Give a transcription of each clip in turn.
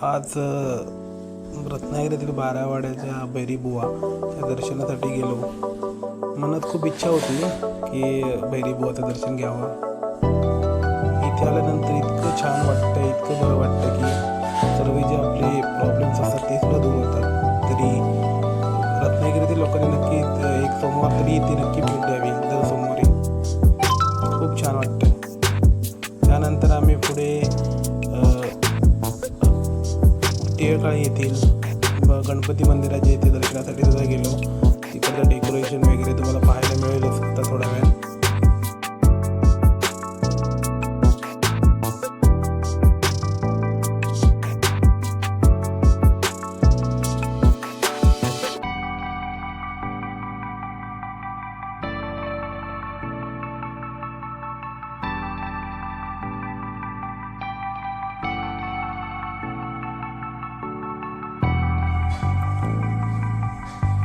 आज रत्नागिरीतील बारावाड्याच्या भैरीबुवाच्या दर्शनासाठी गेलो. मनात खूप इच्छा होती की भैरीबुवाचं दर्शन घ्यावं. इथे आल्यानंतर इतकं छान वाटतं, इतकं बरं वाटतं की सर्व जे आपले प्रॉब्लेम्स असतात ते सुद्धा दूर होतात. तरी रत्नागिरीतील लोकांनी नक्की एक सोमवार तरी इथे नक्की भेट द्यावी. दर सोमवारी खूप छान वाटतं. त्यानंतर आम्ही पुढे टिळकाळी येथील गणपती मंदिराच्या येथे दर्शनासाठी सुद्धा गेलो. तिकडचं डेकोरेशन वगैरे तुम्हाला पाहायला मिळेलच आता थोड्या वेळात.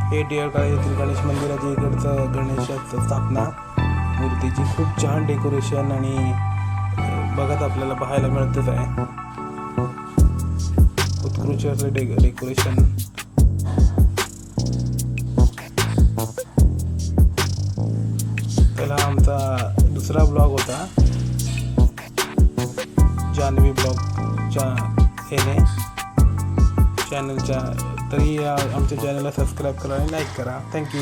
हे टिळकाळी येथील गणेश मंदिराच्या इकडचं गणेशाचं स्थापना मूर्तीची खूप छान डेकोरेशन आणि बघत आपल्याला पाहायला मिळतच आहे. उत्कृष्ट असं डेकोरेशन. पहिला आमचा दुसरा ब्लॉग होता जान्हवी ब्लॉगच्या चॅनलच्या. तरी आमच्या चॅनलला सबस्क्राईब करा आणि लाईक करा. थँक्यू.